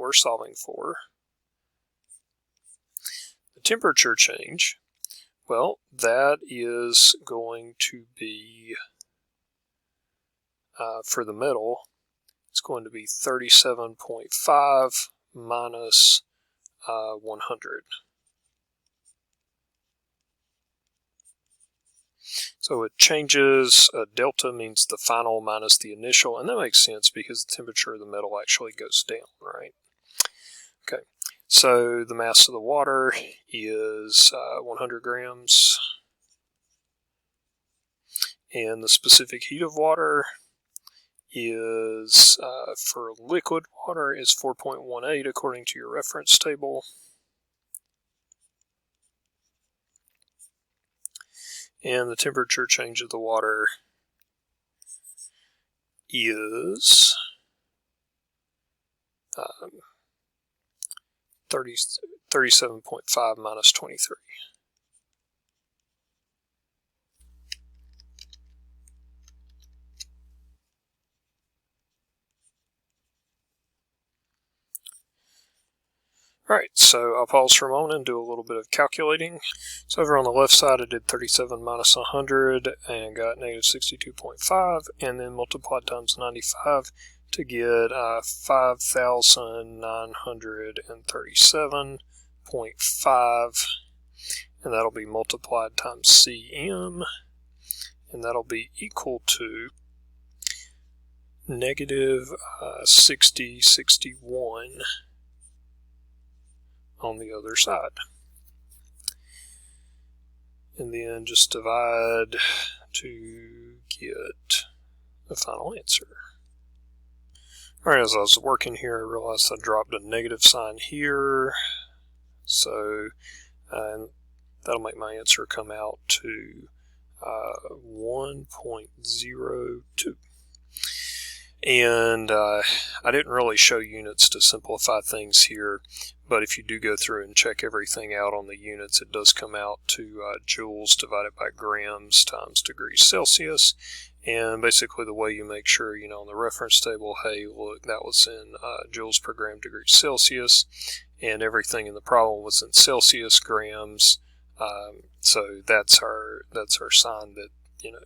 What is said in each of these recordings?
we're solving for. The temperature change, well, that is going to be, for the metal, it's going to be 37.5 minus 100. So it changes, delta means the final minus the initial, and that makes sense because the temperature of the metal actually goes down, right? Okay, so the mass of the water is 100 grams, and the specific heat of water is, for liquid water, is 4.18 according to your reference table. And the temperature change of the water is 37.5 minus 23. Alright, so I'll pause for a moment and do a little bit of calculating. So over on the left side I did 37 minus 100 and got negative 62.5, and then multiplied times 95 to get 5,937.5, and that'll be multiplied times Cm, and that'll be equal to negative 6061 on the other side. And then just divide to get the final answer. Alright, as I was working here, I realized I dropped a negative sign here. So that'll make my answer come out to 1.02. And I didn't really show units to simplify things here, but if you do go through and check everything out on the units, it does come out to joules divided by grams times degrees Celsius. And basically the way you make sure, you know, on the reference table, hey, look, that was in joules per gram degrees Celsius, and everything in the problem was in Celsius grams. So that's our sign that, you know,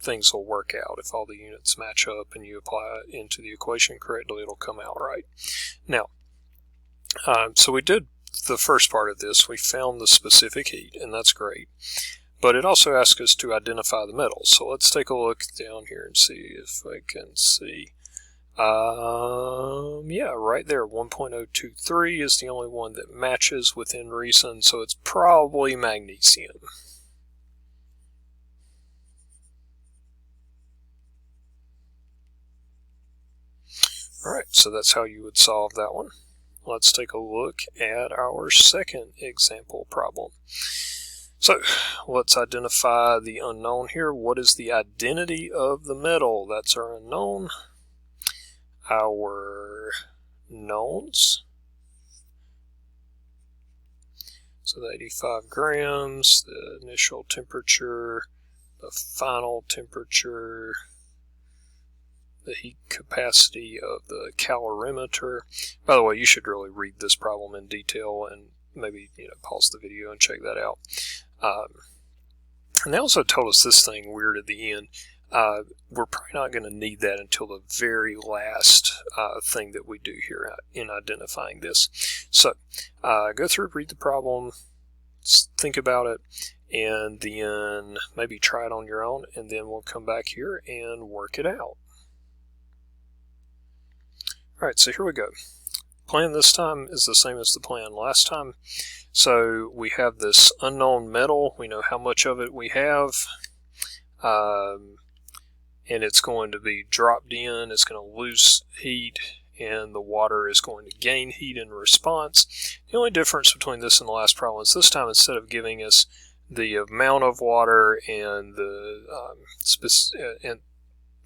things will work out. If all the units match up and you apply it into the equation correctly, it'll come out right. Now, so we did the first part of this. We found the specific heat, and that's great. But it also asks us to identify the metals. So let's take a look down here and see if I can see. Yeah, right there, 1.023 is the only one that matches within reason, so it's probably magnesium. Alright, so that's how you would solve that one. Let's take a look at our second example problem. So, let's identify the unknown here. What is the identity of the metal? That's our unknown. Our knowns. So the 85 grams, the initial temperature, the final temperature, the heat capacity of the calorimeter. By the way, you should really read this problem in detail and maybe, you know, pause the video and check that out. And they also told us this thing weird at the end. We're probably not going to need that until the very last thing that we do here in identifying this. So go through, read the problem, think about it, and then maybe try it on your own, and then we'll come back here and work it out. Alright, so here we go. Plan this time is the same as the plan last time. So we have this unknown metal. We know how much of it we have. And it's going to be dropped in. It's going to lose heat, and the water is going to gain heat in response. The only difference between this and the last problem is this time, instead of giving us the amount of water and the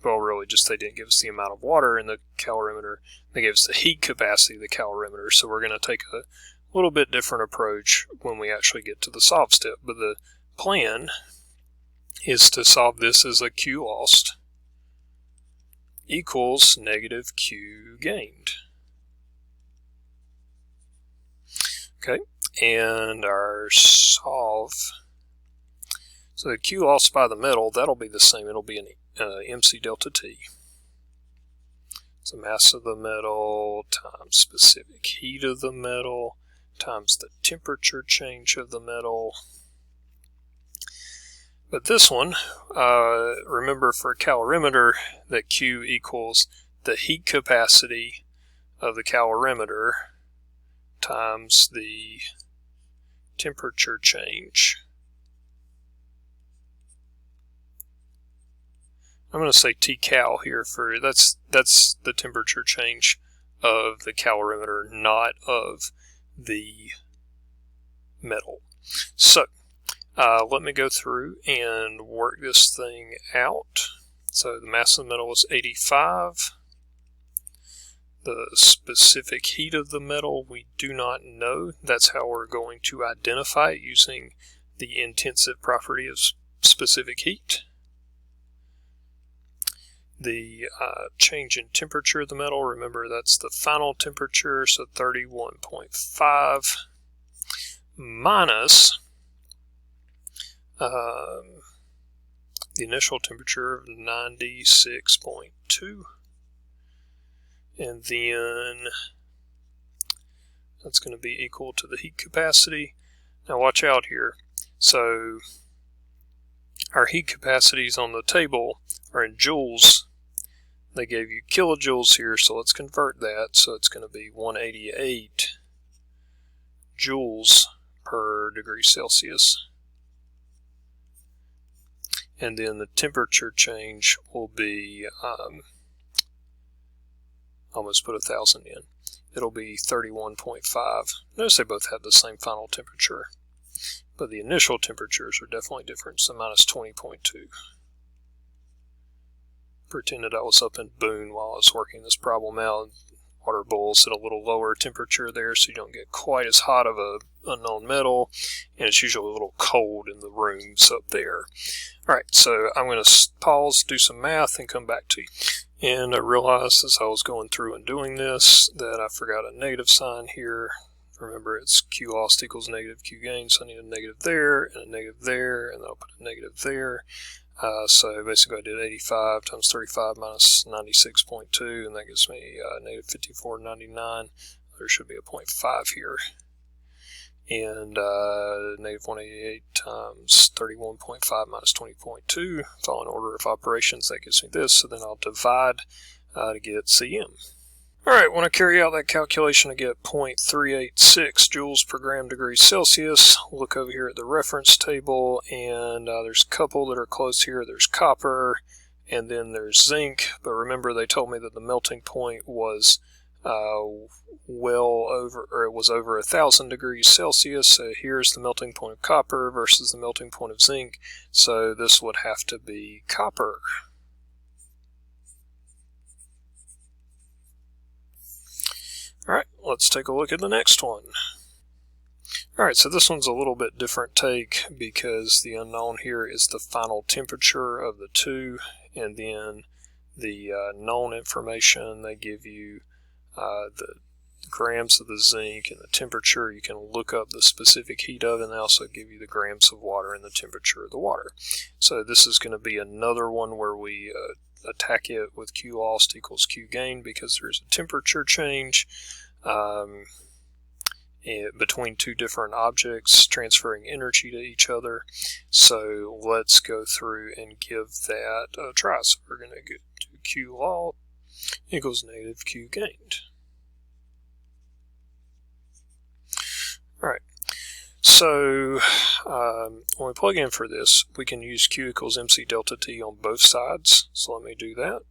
well, really just they didn't give us the amount of water in the calorimeter. They gave us the heat capacity of the calorimeter. So we're going to take a little bit different approach when we actually get to the solve step. But the plan is to solve this as a qlost equals negative qgained. Okay, and our solve. So the Q lost by the metal, that'll be the same. It'll be an MC delta T. So mass of the metal times specific heat of the metal times the temperature change of the metal. But this one, remember for a calorimeter that Q equals the heat capacity of the calorimeter times the temperature change. I'm going to say Tcal here for that's the temperature change of the calorimeter, not of the metal. So let me go through and work this thing out. So the mass of the metal was 85. The specific heat of the metal we do not know. That's how we're going to identify it, using the intensive property of specific heat. The change in temperature of the metal, remember that's the final temperature, so 31.5 minus the initial temperature of 96.2, and then that's going to be equal to the heat capacity. Now watch out here. So our heat capacities on the table are in joules. They gave you kilojoules here, so let's convert that. So it's going to be 188 joules per degree Celsius. And then the temperature change will be, almost put 1,000 in. It'll be 31.5. Notice they both have the same final temperature, but the initial temperatures are definitely different, so minus 20.2. Pretended I was up in Boone while I was working this problem out. Water boils at a little lower temperature there, so you don't get quite as hot of a unknown metal, and it's usually a little cold in the rooms up there. Alright, so I'm going to pause, do some math, and come back to you. And I realized as I was going through and doing this that I forgot a negative sign here. Remember, it's qlost equals negative qgained, so I need a negative there, and a negative there, and then I'll put a negative there. So basically I did 85 times 35 minus 96.2, and that gives me negative 54.99. There should be a 0.5 here. And negative 188 times 31.5 minus 20.2, following order of operations, that gives me this. So then I'll divide to get Cm. Alright, when I carry out that calculation, I get 0.386 joules per gram degree Celsius. Look over here at the reference table, and there's a couple that are close here. There's copper, and then there's zinc. But remember, they told me that the melting point was well over, or it was over 1,000 degrees Celsius. So here's the melting point of copper versus the melting point of zinc. So this would have to be copper. Alright, let's take a look at the next one. Alright, so this one's a little bit different take because the unknown here is the final temperature of the two, and then the known information, they give you the grams of the zinc and the temperature. You can look up the specific heat of it, and they also give you the grams of water and the temperature of the water. So this is going to be another one where we attack it with qlost equals qgained, because there's a temperature change between two different objects transferring energy to each other. So let's go through and give that a try. So we're going to get to qlost equals negative qgained. Alright, so when we plug in for this, we can use Q equals MC delta T on both sides. So let me do that.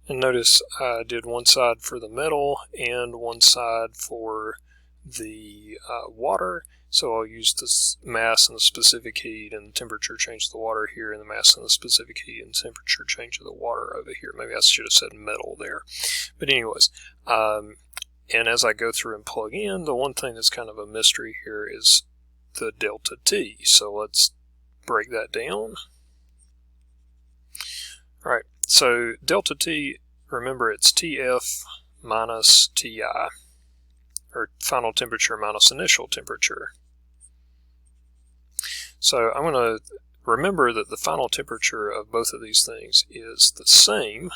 And notice I did one side for the metal and one side for the water. So I'll use this mass and the specific heat and temperature change of the water here, and the mass and the specific heat and temperature change of the water over here. Maybe I should have said metal there. But anyways, and as I go through and plug in, the one thing that's kind of a mystery here is the delta T. So let's break that down. Alright, so delta T, remember it's TF minus TI. or final temperature minus initial temperature. So I'm going to remember that the final temperature of both of these things is the same.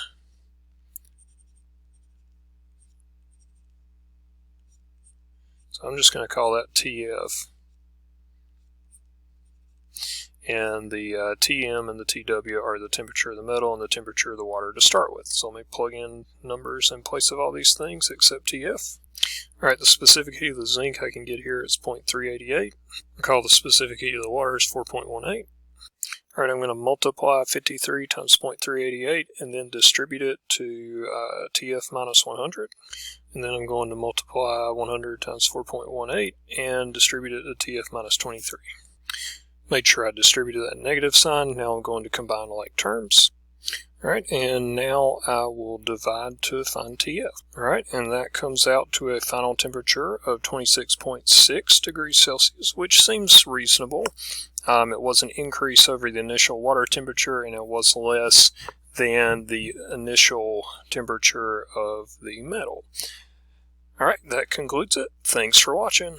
So I'm just going to call that TF. And the Tm and the Tw are the temperature of the metal and the temperature of the water to start with. So let me plug in numbers in place of all these things except Tf. Alright, the specific heat of the zinc I can get here is 0.388. Recall the specific heat of the water is 4.18. Alright, I'm going to multiply 53 times 0.388 and then distribute it to Tf minus 100. And then I'm going to multiply 100 times 4.18 and distribute it to Tf minus 23. Made sure I distributed that negative sign. Now I'm going to combine like terms. Alright, and now I will divide to find TF. Alright, and that comes out to a final temperature of 26.6 degrees Celsius, which seems reasonable. It was an increase over the initial water temperature, and it was less than the initial temperature of the metal. Alright, that concludes it. Thanks for watching.